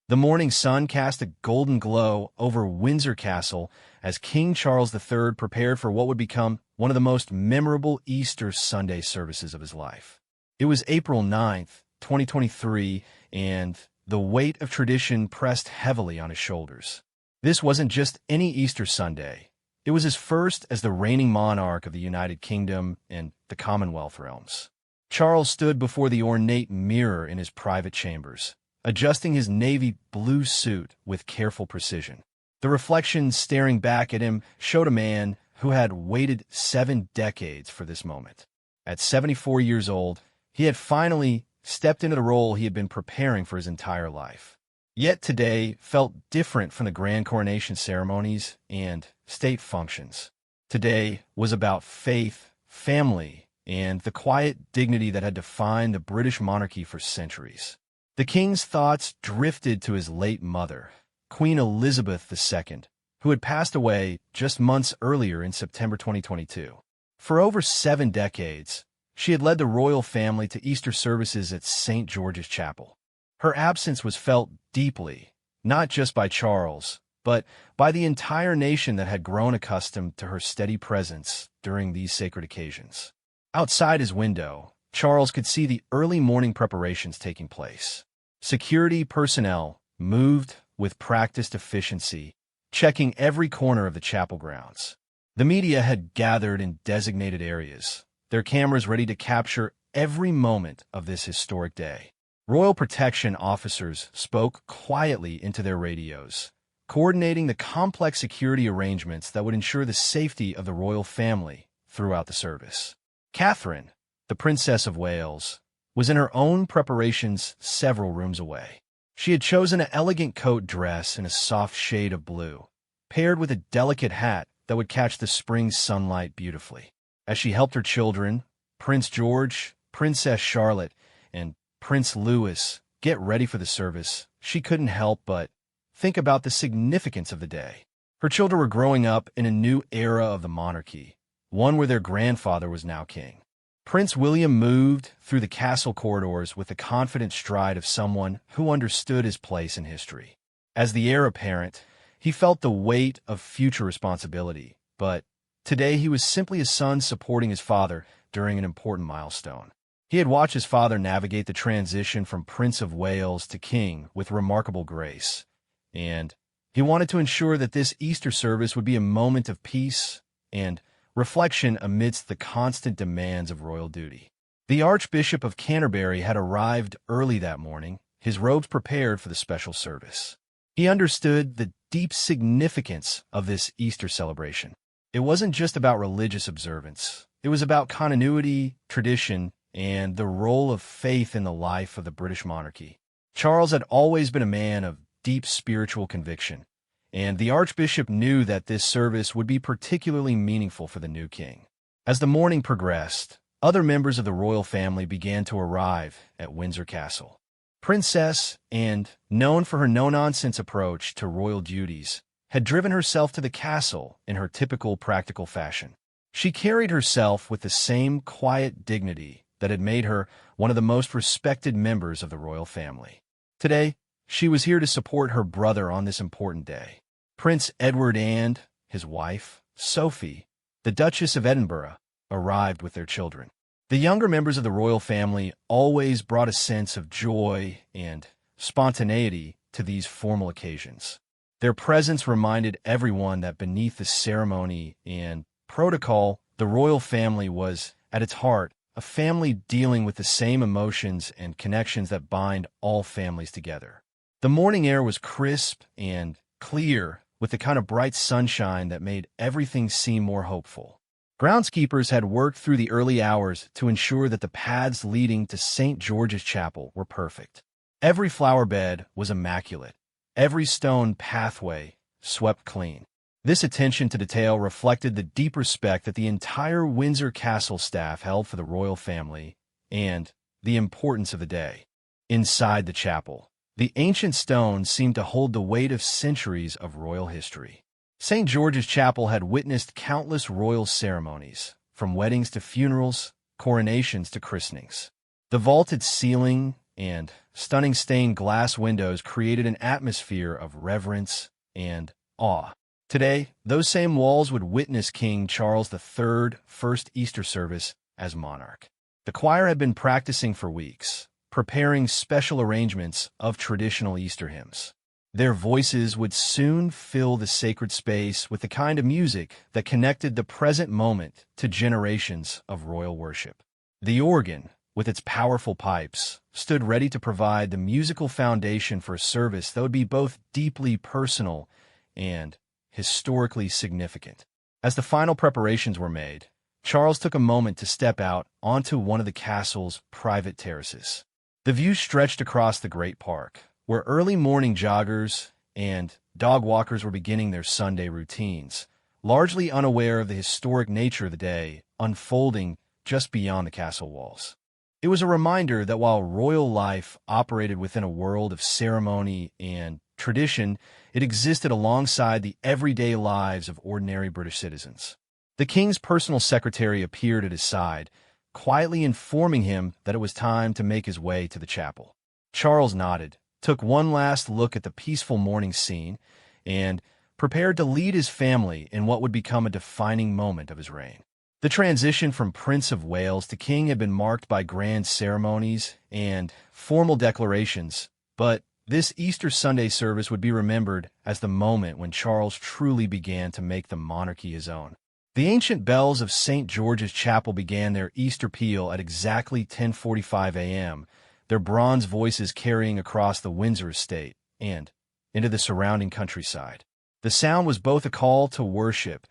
The morning sun cast a golden glow over Windsor Castle as King Charles III prepared for what would become one of the most memorable Easter Sunday services of his life. It was April 9th, 2023, and the weight of tradition pressed heavily on his shoulders. This wasn't just any Easter Sunday. It was his first as the reigning monarch of the United Kingdom and the Commonwealth realms. Charles stood before the ornate mirror in his private chambers, adjusting his navy blue suit with careful precision. The reflection staring back at him showed a man who had waited 7 decades for this moment. At 74 years old, he had finally stepped into the role he had been preparing for his entire life. Yet today felt different from the grand coronation ceremonies and state functions. Today was about faith, family, and the quiet dignity that had defined the British monarchy for centuries. The king's thoughts drifted to his late mother, Queen Elizabeth II, who had passed away just months earlier in September 2022. For over 7 decades, she had led the royal family to Easter services at St. George's Chapel. Her absence was felt deeply, not just by Charles, but by the entire nation that had grown accustomed to her steady presence during these sacred occasions. Outside his window, Charles could see the early morning preparations taking place. Security personnel moved with practiced efficiency, checking every corner of the chapel grounds. The media had gathered in designated areas, their cameras ready to capture every moment of this historic day. Royal protection officers spoke quietly into their radios, coordinating the complex security arrangements that would ensure the safety of the royal family throughout the service. Catherine, the Princess of Wales, was in her own preparations several rooms away. She had chosen an elegant coat dress in a soft shade of blue, paired with a delicate hat that would catch the spring sunlight beautifully. As she helped her children, Prince George, Princess Charlotte, and Prince Louis, get ready for the service, she couldn't help but think about the significance of the day. Her children were growing up in a new era of the monarchy, one where their grandfather was now king. Prince William moved through the castle corridors with the confident stride of someone who understood his place in history. As the heir apparent, he felt the weight of future responsibility, but today he was simply a son supporting his father during an important milestone. He had watched his father navigate the transition from Prince of Wales to king with remarkable grace, and he wanted to ensure that this Easter service would be a moment of peace and reflection amidst the constant demands of royal duty. The Archbishop of Canterbury had arrived early that morning, his robes prepared for the special service. He understood the deep significance of this Easter celebration. It wasn't just about religious observance. It was about continuity, tradition, and the role of faith in the life of the British monarchy. Charles had always been a man of deep spiritual conviction, and the Archbishop knew that this service would be particularly meaningful for the new king. As the morning progressed, other members of the royal family began to arrive at Windsor Castle. Princess, and known for her no-nonsense approach to royal duties, had driven herself to the castle in her typical practical fashion. She carried herself with the same quiet dignity that had made her one of the most respected members of the royal family. Today, she was here to support her brother on this important day. Prince Edward and his wife, Sophie, the Duchess of Edinburgh, arrived with their children. The younger members of the royal family always brought a sense of joy and spontaneity to these formal occasions. Their presence reminded everyone that beneath the ceremony and protocol, the royal family was, at its heart, a family dealing with the same emotions and connections that bind all families together. The morning air was crisp and clear, with the kind of bright sunshine that made everything seem more hopeful. Groundskeepers had worked through the early hours to ensure that the paths leading to St. George's Chapel were perfect. Every flower bed was immaculate, every stone pathway swept clean. This attention to detail reflected the deep respect that the entire Windsor Castle staff held for the royal family and the importance of the day. Inside the chapel, the ancient stones seemed to hold the weight of centuries of royal history. St. George's Chapel had witnessed countless royal ceremonies, from weddings to funerals, coronations to christenings. The vaulted ceiling, and stunning stained glass windows created an atmosphere of reverence and awe. Today, those same walls would witness King Charles III's first Easter service as monarch. The choir had been practicing for weeks, preparing special arrangements of traditional Easter hymns. Their voices would soon fill the sacred space with the kind of music that connected the present moment to generations of royal worship. The organ, with its powerful pipes, stood ready to provide the musical foundation for a service that would be both deeply personal and historically significant. As the final preparations were made, Charles took a moment to step out onto one of the castle's private terraces. The view stretched across the great park, where early morning joggers and dog walkers were beginning their Sunday routines, largely unaware of the historic nature of the day unfolding just beyond the castle walls. It was a reminder that while royal life operated within a world of ceremony and tradition, it existed alongside the everyday lives of ordinary British citizens. The king's personal secretary appeared at his side, quietly informing him that it was time to make his way to the chapel. Charles nodded, took one last look at the peaceful morning scene, and prepared to lead his family in what would become a defining moment of his reign. The transition from Prince of Wales to King had been marked by grand ceremonies and formal declarations, but this Easter Sunday service would be remembered as the moment when Charles truly began to make the monarchy his own. The ancient bells of St. George's Chapel began their Easter peal at exactly 10:45 a.m., their bronze voices carrying across the Windsor estate and into the surrounding countryside. The sound was both a call to worship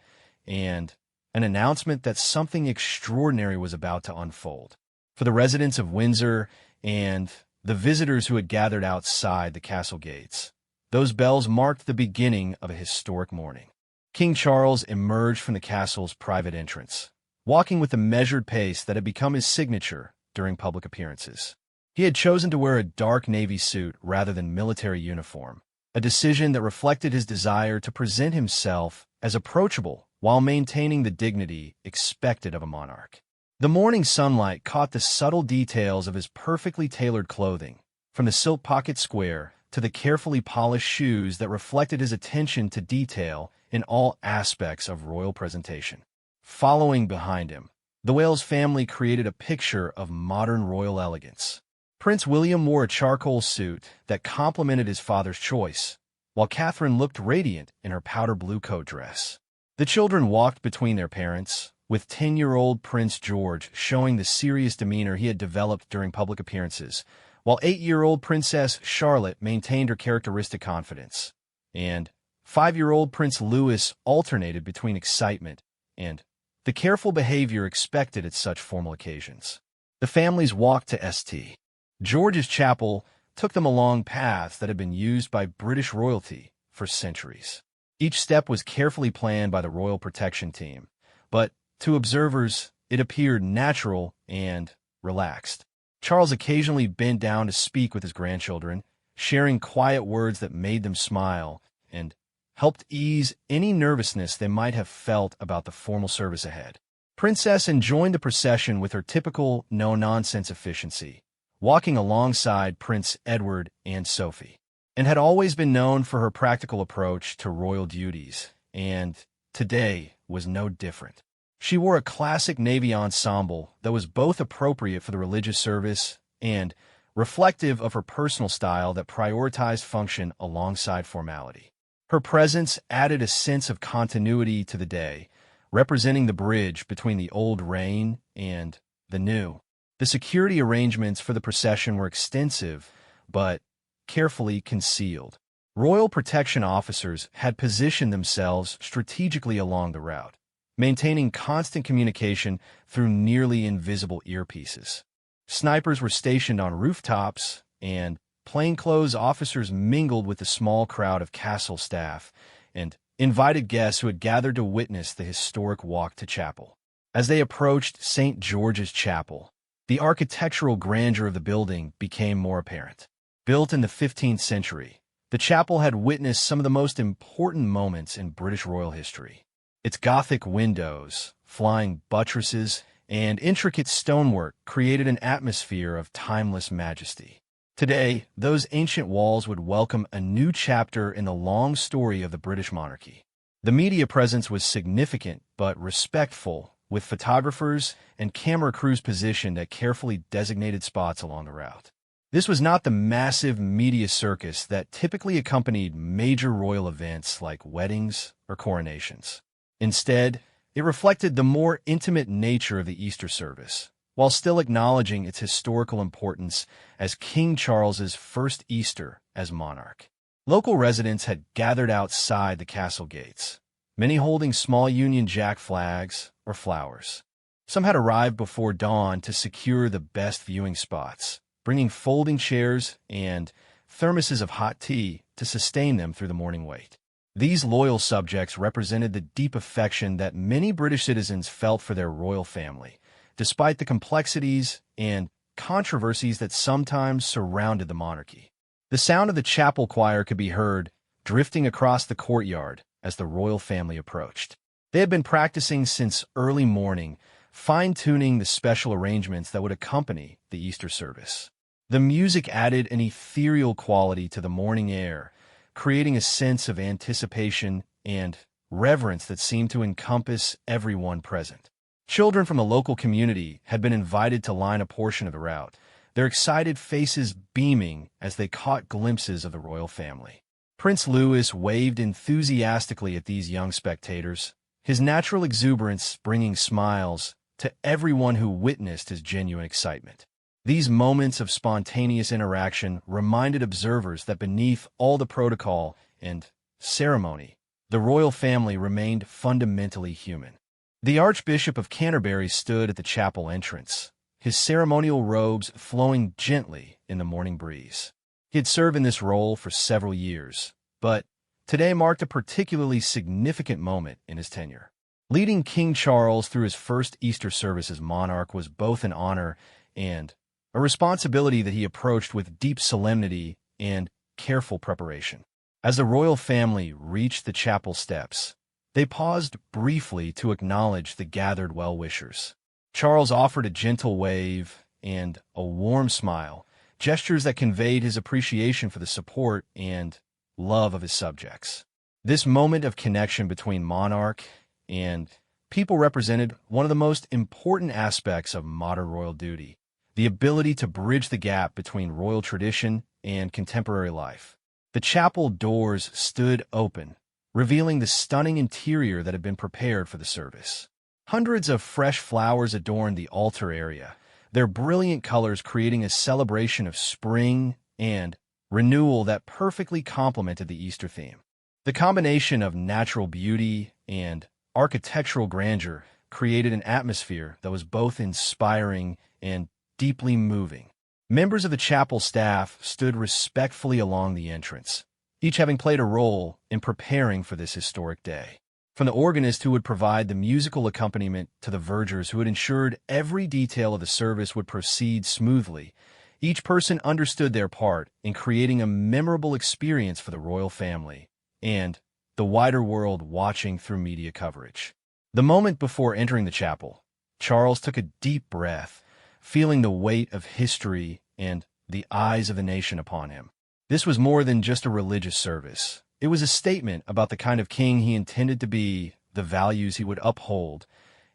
and an announcement that something extraordinary was about to unfold. For the residents of Windsor and the visitors who had gathered outside the castle gates, those bells marked the beginning of a historic morning. King Charles emerged from the castle's private entrance, walking with the measured pace that had become his signature during public appearances. He had chosen to wear a dark navy suit rather than military uniform, a decision that reflected his desire to present himself as approachable while maintaining the dignity expected of a monarch. The morning sunlight caught the subtle details of his perfectly tailored clothing, from the silk pocket square to the carefully polished shoes that reflected his attention to detail in all aspects of royal presentation. Following behind him, the Wales family created a picture of modern royal elegance. Prince William wore a charcoal suit that complemented his father's choice, while Catherine looked radiant in her powder blue coat dress. The children walked between their parents, with 10-year-old Prince George showing the serious demeanor he had developed during public appearances, while 8-year-old Princess Charlotte maintained her characteristic confidence, and 5-year-old Prince Louis alternated between excitement and the careful behavior expected at such formal occasions. The families walked to St. George's Chapel took them along paths that had been used by British royalty for centuries. Each step was carefully planned by the Royal Protection Team, but to observers, it appeared natural and relaxed. Charles occasionally bent down to speak with his grandchildren, sharing quiet words that made them smile and helped ease any nervousness they might have felt about the formal service ahead. Princess joined the procession with her typical no-nonsense efficiency, walking alongside Prince Edward and Sophie, and had always been known for her practical approach to royal duties, and today was no different. She wore a classic navy ensemble that was both appropriate for the religious service and reflective of her personal style that prioritized function alongside formality. Her presence added a sense of continuity to the day, representing the bridge between the old reign and the new. The security arrangements for the procession were extensive, but carefully concealed. Royal protection officers had positioned themselves strategically along the route, maintaining constant communication through nearly invisible earpieces. Snipers were stationed on rooftops, and plainclothes officers mingled with the small crowd of castle staff and invited guests who had gathered to witness the historic walk to chapel. As they approached St. George's Chapel, the architectural grandeur of the building became more apparent. Built in the 15th century, the chapel had witnessed some of the most important moments in British royal history. Its Gothic windows, flying buttresses, and intricate stonework created an atmosphere of timeless majesty. Today, those ancient walls would welcome a new chapter in the long story of the British monarchy. The media presence was significant but respectful, with photographers and camera crews positioned at carefully designated spots along the route. This was not the massive media circus that typically accompanied major royal events like weddings or coronations. Instead, it reflected the more intimate nature of the Easter service, while still acknowledging its historical importance as King Charles's first Easter as monarch. Local residents had gathered outside the castle gates, many holding small Union Jack flags or flowers. Some had arrived before dawn to secure the best viewing spots, bringing folding chairs and thermoses of hot tea to sustain them through the morning wait. These loyal subjects represented the deep affection that many British citizens felt for their royal family, despite the complexities and controversies that sometimes surrounded the monarchy. The sound of the chapel choir could be heard drifting across the courtyard as the royal family approached. They had been practicing since early morning, fine-tuning the special arrangements that would accompany the Easter service. The music added an ethereal quality to the morning air, creating a sense of anticipation and reverence that seemed to encompass everyone present. Children from the local community had been invited to line a portion of the route, their excited faces beaming as they caught glimpses of the royal family. Prince Louis waved enthusiastically at these young spectators, his natural exuberance bringing smiles to everyone who witnessed his genuine excitement. These moments of spontaneous interaction reminded observers that beneath all the protocol and ceremony, the royal family remained fundamentally human. The Archbishop of Canterbury stood at the chapel entrance, his ceremonial robes flowing gently in the morning breeze. He had served in this role for several years, but today marked a particularly significant moment in his tenure. Leading King Charles through his first Easter service as monarch was both an honor and a responsibility that he approached with deep solemnity and careful preparation. As the royal family reached the chapel steps, they paused briefly to acknowledge the gathered well-wishers. Charles offered a gentle wave and a warm smile, gestures that conveyed his appreciation for the support and love of his subjects. This moment of connection between monarch and people represented one of the most important aspects of modern royal duty, the ability to bridge the gap between royal tradition and contemporary life. The chapel doors stood open, revealing the stunning interior that had been prepared for the service. Hundreds of fresh flowers adorned the altar area, their brilliant colors creating a celebration of spring and renewal that perfectly complemented the Easter theme. The combination of natural beauty and architectural grandeur created an atmosphere that was both inspiring and deeply moving. Members of the chapel staff stood respectfully along the entrance, each having played a role in preparing for this historic day. From the organist who would provide the musical accompaniment to the vergers who had ensured every detail of the service would proceed smoothly, each person understood their part in creating a memorable experience for the royal family and the wider world watching through media coverage. The moment before entering the chapel, Charles took a deep breath, feeling the weight of history and the eyes of the nation upon him. This was more than just a religious service. It was a statement about the kind of king he intended to be, the values he would uphold,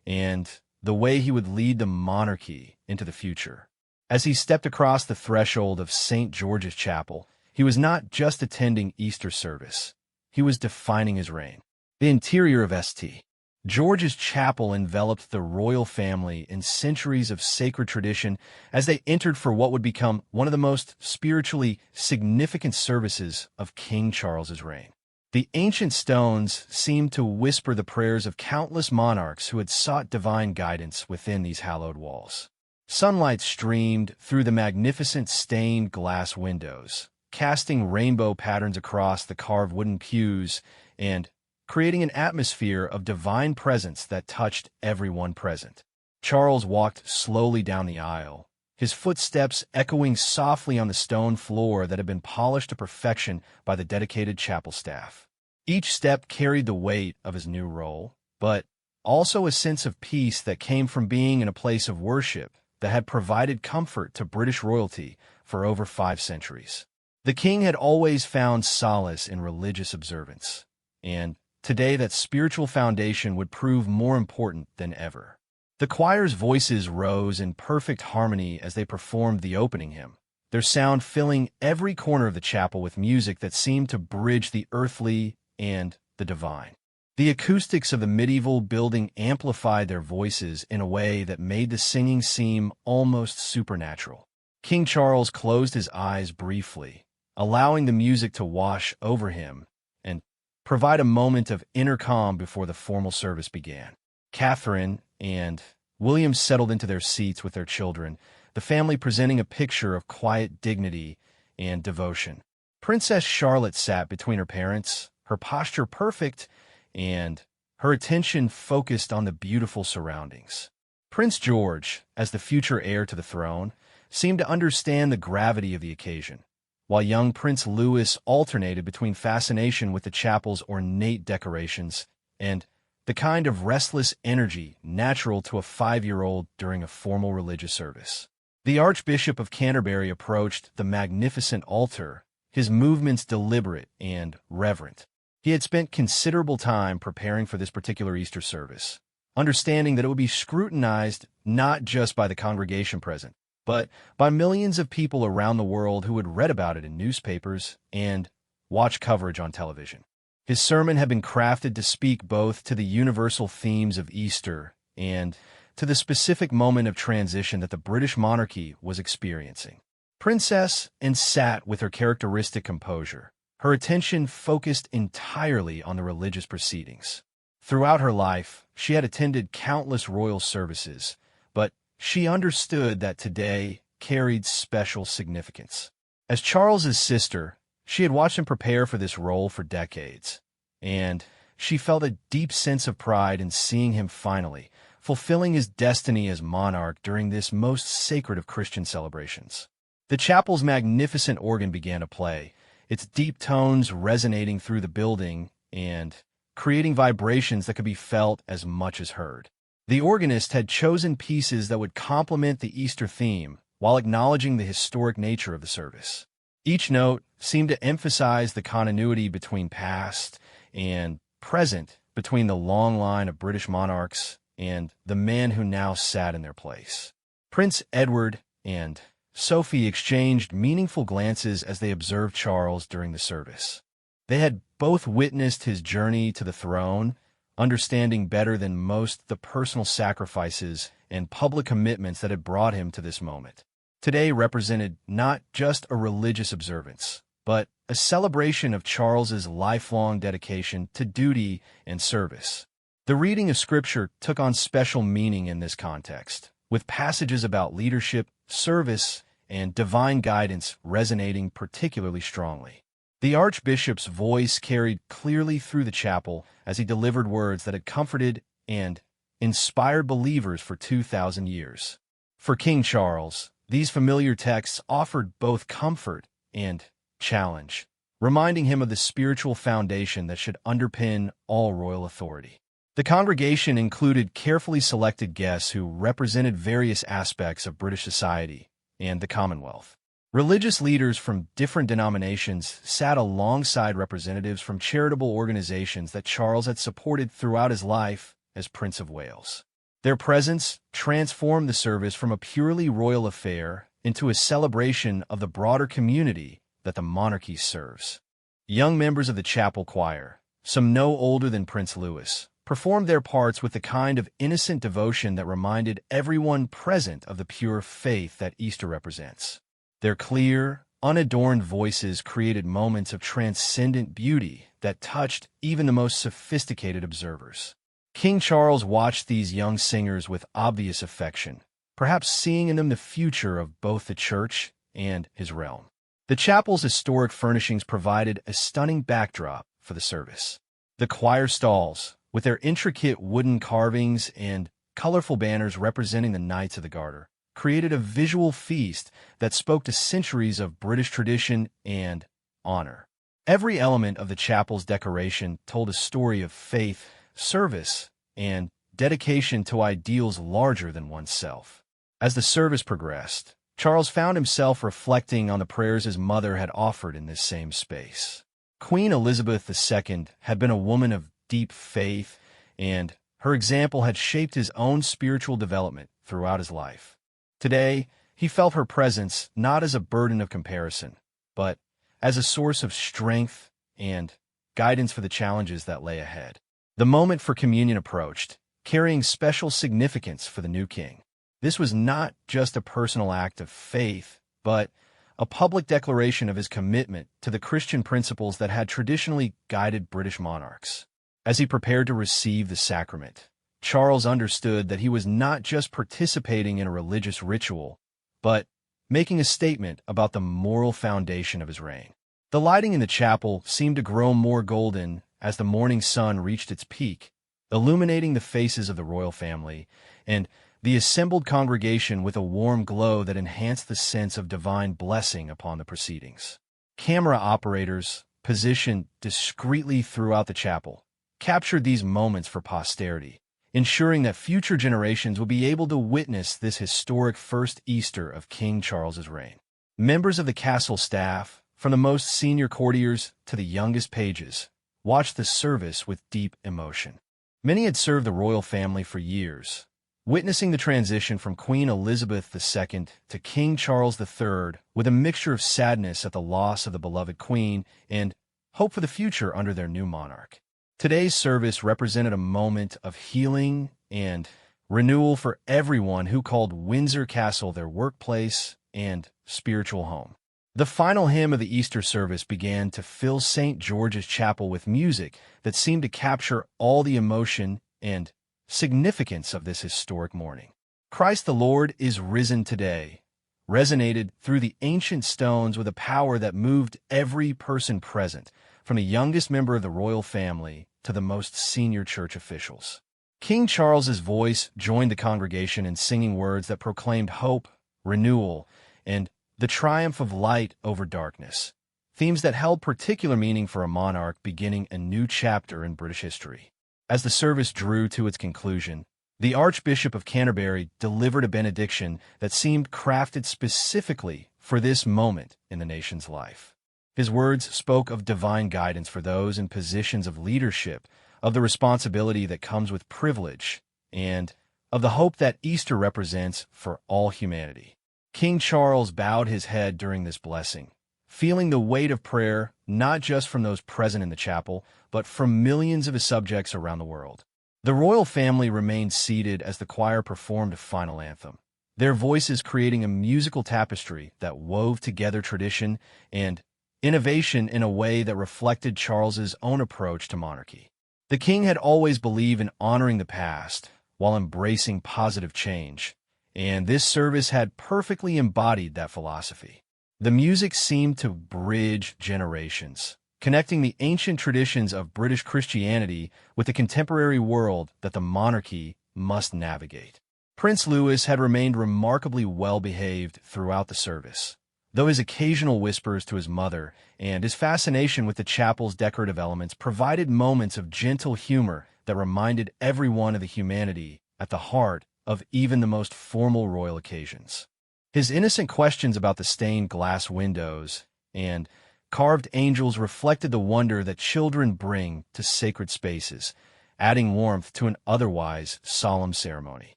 and the way he would lead the monarchy into the future. As he stepped across the threshold of St. George's Chapel, he was not just attending Easter service. He was defining his reign. The interior of St. George's Chapel enveloped the royal family in centuries of sacred tradition as they entered for what would become one of the most spiritually significant services of King Charles's reign. The ancient stones seemed to whisper the prayers of countless monarchs who had sought divine guidance within these hallowed walls. Sunlight streamed through the magnificent stained glass windows, casting rainbow patterns across the carved wooden pews and creating an atmosphere of divine presence that touched everyone present. Charles walked slowly down the aisle, his footsteps echoing softly on the stone floor that had been polished to perfection by the dedicated chapel staff. Each step carried the weight of his new role, but also a sense of peace that came from being in a place of worship that had provided comfort to British royalty for over 5 centuries. The king had always found solace in religious observance, and today that spiritual foundation would prove more important than ever. The choir's voices rose in perfect harmony as they performed the opening hymn, their sound filling every corner of the chapel with music that seemed to bridge the earthly and the divine. The acoustics of the medieval building amplified their voices in a way that made the singing seem almost supernatural. King Charles closed his eyes briefly, allowing the music to wash over him and provide a moment of inner calm before the formal service began. Catherine and William settled into their seats with their children, the family presenting a picture of quiet dignity and devotion. Princess Charlotte sat between her parents, her posture perfect and her attention focused on the beautiful surroundings. Prince George, as the future heir to the throne, seemed to understand the gravity of the occasion, while young Prince Louis alternated between fascination with the chapel's ornate decorations and the kind of restless energy natural to a 5-year-old during a formal religious service. The Archbishop of Canterbury approached the magnificent altar, his movements deliberate and reverent. He had spent considerable time preparing for this particular Easter service, understanding that it would be scrutinized not just by the congregation present, but by millions of people around the world who had read about it in newspapers and watched coverage on television. His sermon had been crafted to speak both to the universal themes of Easter and to the specific moment of transition that the British monarchy was experiencing. Princess Anne sat with her characteristic composure, her attention focused entirely on the religious proceedings. Throughout her life, she had attended countless royal services, but she understood that today carried special significance. As Charles's sister, she had watched him prepare for this role for decades, and she felt a deep sense of pride in seeing him finally fulfilling his destiny as monarch during this most sacred of Christian celebrations. The chapel's magnificent organ began to play, its deep tones resonating through the building and creating vibrations that could be felt as much as heard. The organist had chosen pieces that would complement the Easter theme while acknowledging the historic nature of the service. Each note seemed to emphasize the continuity between past and present, between the long line of British monarchs and the man who now sat in their place. Prince Edward and Sophie exchanged meaningful glances as they observed Charles during the service. They had both witnessed his journey to the throne, understanding better than most the personal sacrifices and public commitments that had brought him to this moment. Today represented not just a religious observance, but a celebration of Charles's lifelong dedication to duty and service. The reading of Scripture took on special meaning in this context, with passages about leadership, service, and divine guidance resonating particularly strongly. The Archbishop's voice carried clearly through the chapel as he delivered words that had comforted and inspired believers for 2,000 years. For King Charles, these familiar texts offered both comfort and challenge, reminding him of the spiritual foundation that should underpin all royal authority. The congregation included carefully selected guests who represented various aspects of British society and the Commonwealth. Religious leaders from different denominations sat alongside representatives from charitable organizations that Charles had supported throughout his life as Prince of Wales. Their presence transformed the service from a purely royal affair into a celebration of the broader community that the monarchy serves. Young members of the chapel choir, some no older than Prince Louis, performed their parts with the kind of innocent devotion that reminded everyone present of the pure faith that Easter represents. Their clear, unadorned voices created moments of transcendent beauty that touched even the most sophisticated observers. King Charles watched these young singers with obvious affection, perhaps seeing in them the future of both the church and his realm. The chapel's historic furnishings provided a stunning backdrop for the service. The choir stalls, with their intricate wooden carvings and colorful banners representing the Knights of the Garter, created a visual feast that spoke to centuries of British tradition and honor. Every element of the chapel's decoration told a story of faith, service, and dedication to ideals larger than oneself. As the service progressed, Charles found himself reflecting on the prayers his mother had offered in this same space. Queen Elizabeth II had been a woman of deep faith, and her example had shaped his own spiritual development throughout his life. Today, he felt her presence not as a burden of comparison, but as a source of strength and guidance for the challenges that lay ahead. The moment for communion approached, carrying special significance for the new king. This was not just a personal act of faith, but a public declaration of his commitment to the Christian principles that had traditionally guided British monarchs. As he prepared to receive the sacrament, Charles understood that he was not just participating in a religious ritual, but making a statement about the moral foundation of his reign. The lighting in the chapel seemed to grow more golden as the morning sun reached its peak, illuminating the faces of the royal family and the assembled congregation with a warm glow that enhanced the sense of divine blessing upon the proceedings. Camera operators, positioned discreetly throughout the chapel, captured these moments for posterity, ensuring that future generations would be able to witness this historic first Easter of King Charles's reign. Members of the castle staff, from the most senior courtiers to the youngest pages, watched the service with deep emotion. Many had served the royal family for years, witnessing the transition from Queen Elizabeth II to King Charles III with a mixture of sadness at the loss of the beloved queen and hope for the future under their new monarch. Today's service represented a moment of healing and renewal for everyone who called Windsor Castle their workplace and spiritual home. The final hymn of the Easter service began to fill St. George's Chapel with music that seemed to capture all the emotion and significance of this historic morning. Christ the Lord is risen today resonated through the ancient stones with a power that moved every person present, from the youngest member of the royal family to the most senior church officials. King Charles's voice joined the congregation in singing words that proclaimed hope, renewal, and the triumph of light over darkness, themes that held particular meaning for a monarch beginning a new chapter in British history. As the service drew to its conclusion, the Archbishop of Canterbury delivered a benediction that seemed crafted specifically for this moment in the nation's life. His words spoke of divine guidance for those in positions of leadership, of the responsibility that comes with privilege, and of the hope that Easter represents for all humanity. King Charles bowed his head during this blessing, feeling the weight of prayer not just from those present in the chapel, but from millions of his subjects around the world. The royal family remained seated as the choir performed a final anthem, their voices creating a musical tapestry that wove together tradition and innovation in a way that reflected Charles's own approach to monarchy. The king had always believed in honoring the past while embracing positive change, and this service had perfectly embodied that philosophy. The music seemed to bridge generations, connecting the ancient traditions of British Christianity with the contemporary world that the monarchy must navigate. Prince Louis had remained remarkably well-behaved throughout the service, though his occasional whispers to his mother and his fascination with the chapel's decorative elements provided moments of gentle humor that reminded everyone of the humanity at the heart of even the most formal royal occasions. His innocent questions about the stained glass windows and carved angels reflected the wonder that children bring to sacred spaces, adding warmth to an otherwise solemn ceremony.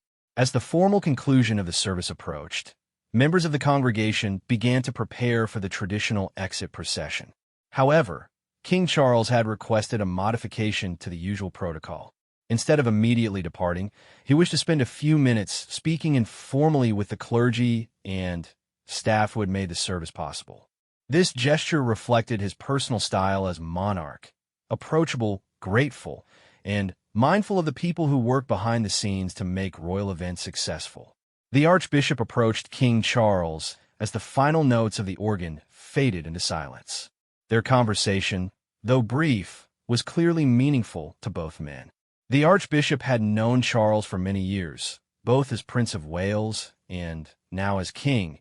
As the formal conclusion of the service approached, members of the congregation began to prepare for the traditional exit procession. However, King Charles had requested a modification to the usual protocol. Instead of immediately departing, he wished to spend a few minutes speaking informally with the clergy and staff who had made the service possible. This gesture reflected his personal style as monarch, approachable, grateful, and mindful of the people who work behind the scenes to make royal events successful. The Archbishop approached King Charles as the final notes of the organ faded into silence. Their conversation, though brief, was clearly meaningful to both men. The Archbishop had known Charles for many years, both as Prince of Wales and now as King,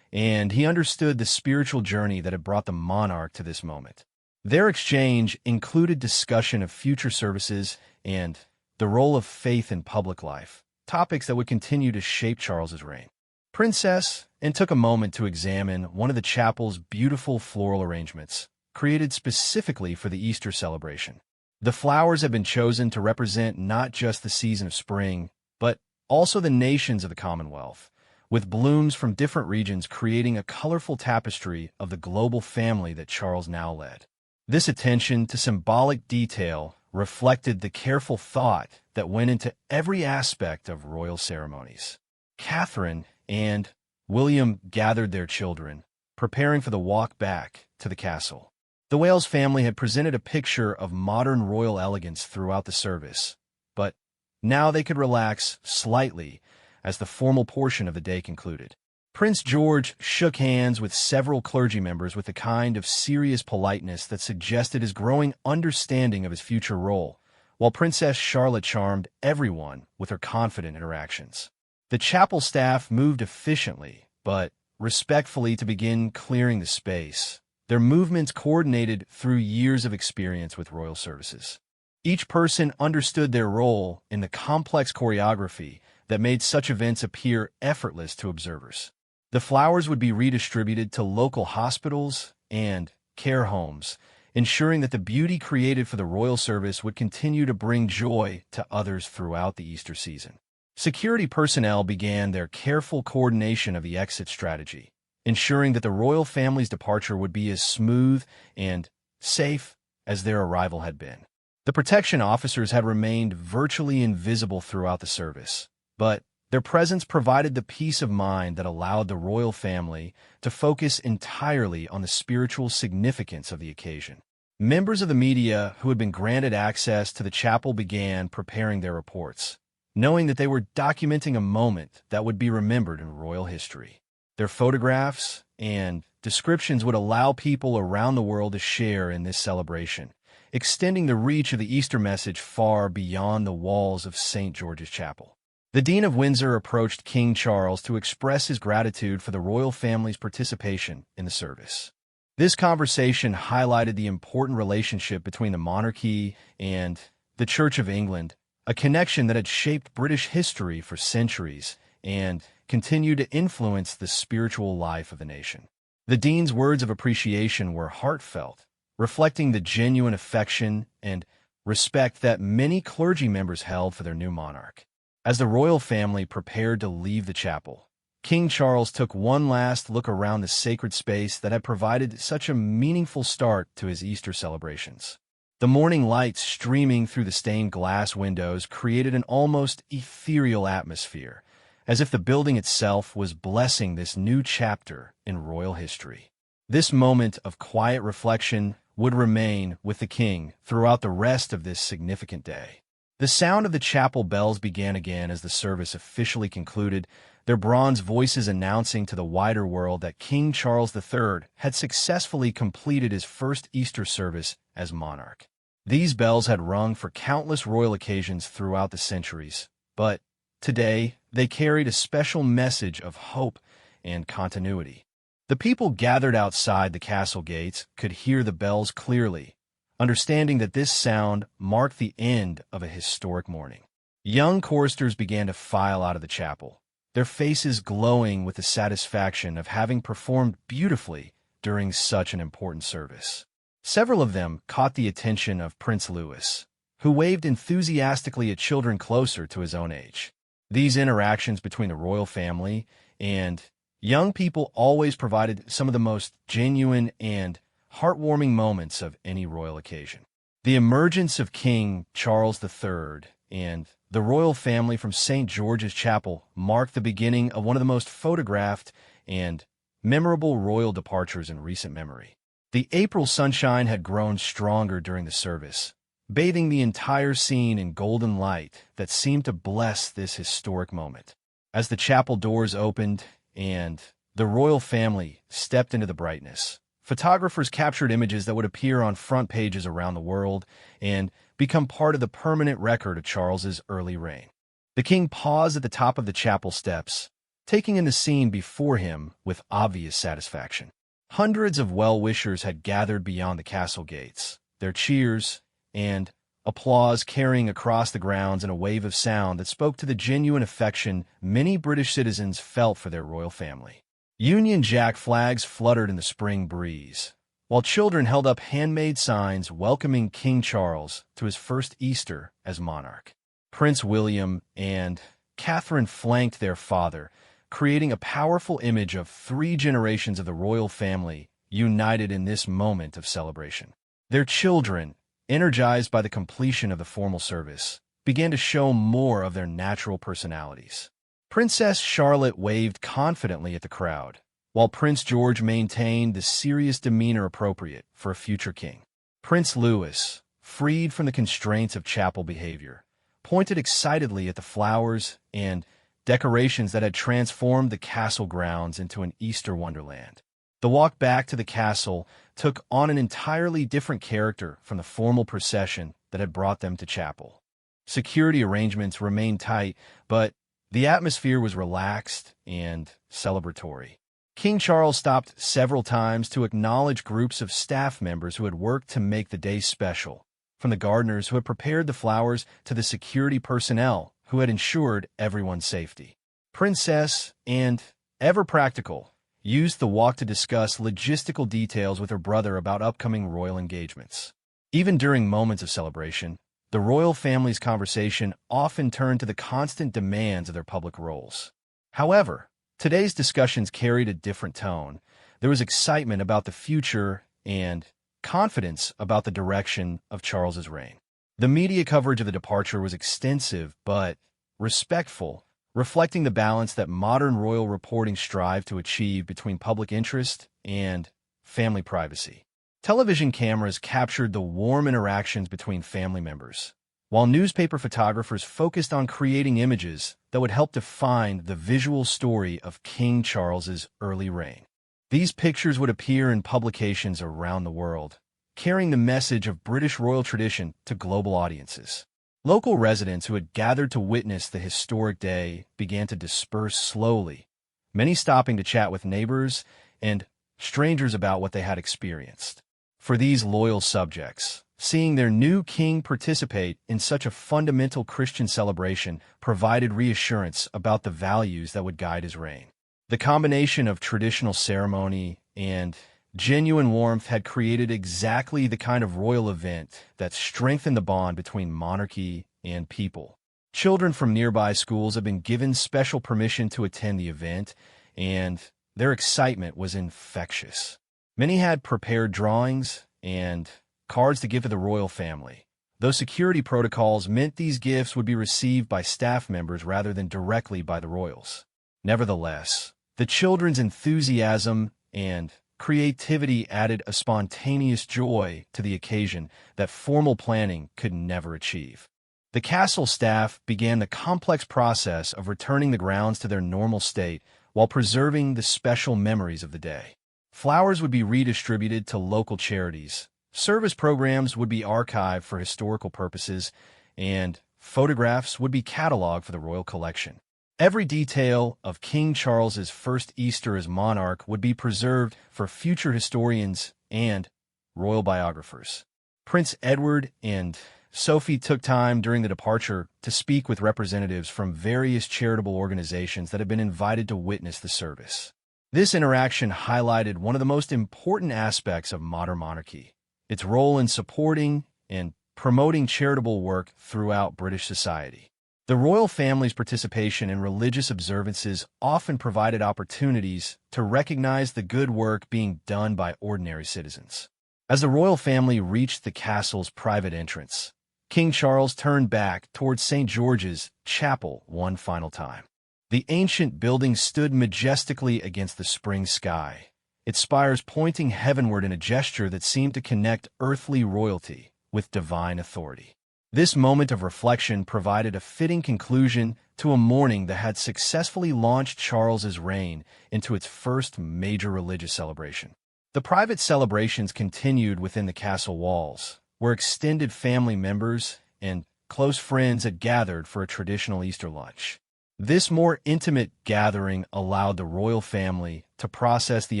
and he understood the spiritual journey that had brought the monarch to this moment. Their exchange included discussion of future services and the role of faith in public life, topics that would continue to shape Charles's reign. princess and took a moment to examine one of the chapel's beautiful floral arrangements, created specifically for the Easter celebration. The flowers have been chosen to represent not just the season of spring, but also the nations of the Commonwealth, with blooms from different regions creating a colorful tapestry of the global family that Charles now led. This attention to symbolic detail reflected the careful thought that went into every aspect of royal ceremonies. Catherine and William gathered their children, preparing for the walk back to the castle. The Wales family had presented a picture of modern royal elegance throughout the service, but now they could relax slightly as the formal portion of the day concluded. Prince George shook hands with several clergy members with the kind of serious politeness that suggested his growing understanding of his future role, while Princess Charlotte charmed everyone with her confident interactions. The chapel staff moved efficiently, but respectfully to begin clearing the space, their movements coordinated through years of experience with royal services. Each person understood their role in the complex choreography that made such events appear effortless to observers. The flowers would be redistributed to local hospitals and care homes, ensuring that the beauty created for the royal service would continue to bring joy to others throughout the Easter season. Security personnel began their careful coordination of the exit strategy, ensuring that the royal family's departure would be as smooth and safe as their arrival had been. The protection officers had remained virtually invisible throughout the service, but their presence provided the peace of mind that allowed the royal family to focus entirely on the spiritual significance of the occasion. Members of the media who had been granted access to the chapel began preparing their reports, knowing that they were documenting a moment that would be remembered in royal history. Their photographs and descriptions would allow people around the world to share in this celebration, extending the reach of the Easter message far beyond the walls of St. George's Chapel. The Dean of Windsor approached King Charles to express his gratitude for the royal family's participation in the service. This conversation highlighted the important relationship between the monarchy and the Church of England, a connection that had shaped British history for centuries and continued to influence the spiritual life of the nation. The Dean's words of appreciation were heartfelt, reflecting the genuine affection and respect that many clergy members held for their new monarch. As the royal family prepared to leave the chapel, King Charles took one last look around the sacred space that had provided such a meaningful start to his Easter celebrations. The morning lights streaming through the stained glass windows created an almost ethereal atmosphere, as if the building itself was blessing this new chapter in royal history. This moment of quiet reflection would remain with the king throughout the rest of this significant day. The sound of the chapel bells began again as the service officially concluded, their bronze voices announcing to the wider world that King Charles III had successfully completed his first Easter service as monarch. These bells had rung for countless royal occasions throughout the centuries, but today they carried a special message of hope and continuity. The people gathered outside the castle gates could hear the bells clearly, understanding that this sound marked the end of a historic morning. Young choristers began to file out of the chapel, their faces glowing with the satisfaction of having performed beautifully during such an important service. Several of them caught the attention of Prince Louis, who waved enthusiastically at children closer to his own age. These interactions between the royal family and young people always provided some of the most genuine and heartwarming moments of any royal occasion. The emergence of King Charles III and the royal family from St. George's Chapel marked the beginning of one of the most photographed and memorable royal departures in recent memory. The April sunshine had grown stronger during the service, bathing the entire scene in golden light that seemed to bless this historic moment. As the chapel doors opened and the royal family stepped into the brightness, photographers captured images that would appear on front pages around the world and become part of the permanent record of Charles's early reign. The king paused at the top of the chapel steps, taking in the scene before him with obvious satisfaction. Hundreds of well-wishers had gathered beyond the castle gates, their cheers and applause carrying across the grounds in a wave of sound that spoke to the genuine affection many British citizens felt for their royal family. Union Jack flags fluttered in the spring breeze, while children held up handmade signs welcoming King Charles to his first Easter as monarch. Prince William and Catherine flanked their father, creating a powerful image of 3 generations of the royal family united in this moment of celebration. Their children, energized by the completion of the formal service, began to show more of their natural personalities. Princess Charlotte waved confidently at the crowd, while Prince George maintained the serious demeanor appropriate for a future king. Prince Louis, freed from the constraints of chapel behavior, pointed excitedly at the flowers and decorations that had transformed the castle grounds into an Easter wonderland. The walk back to the castle took on an entirely different character from the formal procession that had brought them to chapel. Security arrangements remained tight, but the atmosphere was relaxed and celebratory. King Charles stopped several times to acknowledge groups of staff members who had worked to make the day special, from the gardeners who had prepared the flowers to the security personnel who had ensured everyone's safety. Princess, and ever practical, used the walk to discuss logistical details with her brother about upcoming royal engagements. Even during moments of celebration, the royal family's conversation often turned to the constant demands of their public roles. However, today's discussions carried a different tone. There was excitement about the future and confidence about the direction of Charles's reign. The media coverage of the departure was extensive but respectful, reflecting the balance that modern royal reporting strived to achieve between public interest and family privacy. Television cameras captured the warm interactions between family members, while newspaper photographers focused on creating images that would help define the visual story of King Charles's early reign. These pictures would appear in publications around the world, carrying the message of British royal tradition to global audiences. Local residents who had gathered to witness the historic day began to disperse slowly, many stopping to chat with neighbors and strangers about what they had experienced. For these loyal subjects, seeing their new king participate in such a fundamental Christian celebration provided reassurance about the values that would guide his reign. The combination of traditional ceremony and genuine warmth had created exactly the kind of royal event that strengthened the bond between monarchy and people. Children from nearby schools had been given special permission to attend the event, and their excitement was infectious. Many had prepared drawings and cards to give to the royal family, though security protocols meant these gifts would be received by staff members rather than directly by the royals. Nevertheless, the children's enthusiasm and creativity added a spontaneous joy to the occasion that formal planning could never achieve. The castle staff began the complex process of returning the grounds to their normal state while preserving the special memories of the day. Flowers would be redistributed to local charities, service programs would be archived for historical purposes, and photographs would be cataloged for the royal collection. Every detail of King Charles's first Easter as monarch would be preserved for future historians and royal biographers. Prince Edward and Sophie took time during the departure to speak with representatives from various charitable organizations that had been invited to witness the service. This interaction highlighted one of the most important aspects of modern monarchy, its role in supporting and promoting charitable work throughout British society. The royal family's participation in religious observances often provided opportunities to recognize the good work being done by ordinary citizens. As the royal family reached the castle's private entrance, King Charles turned back towards St. George's Chapel one final time. The ancient building stood majestically against the spring sky, its spires pointing heavenward in a gesture that seemed to connect earthly royalty with divine authority. This moment of reflection provided a fitting conclusion to a morning that had successfully launched Charles's reign into its first major religious celebration. The private celebrations continued within the castle walls, where extended family members and close friends had gathered for a traditional Easter lunch. This more intimate gathering allowed the royal family to process the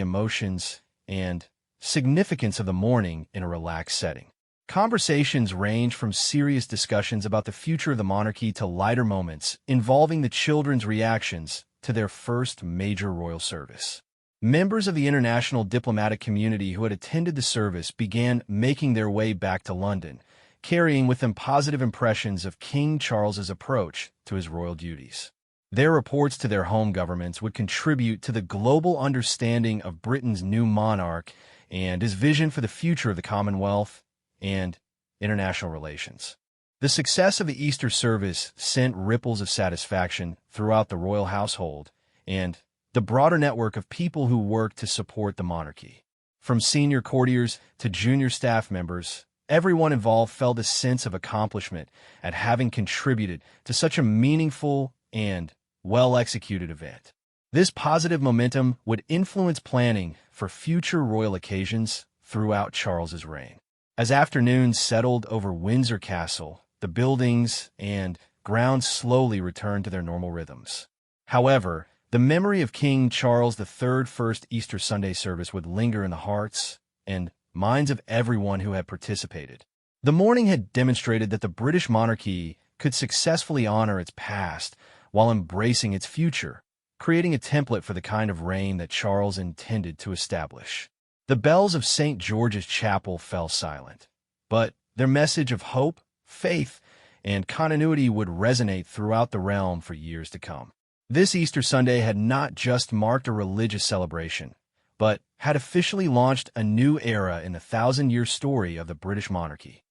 emotions and significance of the morning in a relaxed setting. Conversations range from serious discussions about the future of the monarchy to lighter moments involving the children's reactions to their first major royal service. Members of the international diplomatic community who had attended the service began making their way back to London, carrying with them positive impressions of King Charles's approach to his royal duties. Their reports to their home governments would contribute to the global understanding of Britain's new monarch and his vision for the future of the Commonwealth and international relations. The success of the Easter service sent ripples of satisfaction throughout the royal household and the broader network of people who worked to support the monarchy. From senior courtiers to junior staff members, everyone involved felt a sense of accomplishment at having contributed to such a meaningful and well-executed event. This positive momentum would influence planning for future royal occasions throughout Charles's reign. As afternoons settled over Windsor Castle, the buildings and grounds slowly returned to their normal rhythms. However, the memory of King Charles III's first Easter Sunday service would linger in the hearts and minds of everyone who had participated. The morning had demonstrated that the British monarchy could successfully honor its past while embracing its future, creating a template for the kind of reign that Charles intended to establish. The bells of St. George's Chapel fell silent, but their message of hope, faith, and continuity would resonate throughout the realm for years to come. This Easter Sunday had not just marked a religious celebration, but had officially launched a new era in the thousand-year story of the British monarchy.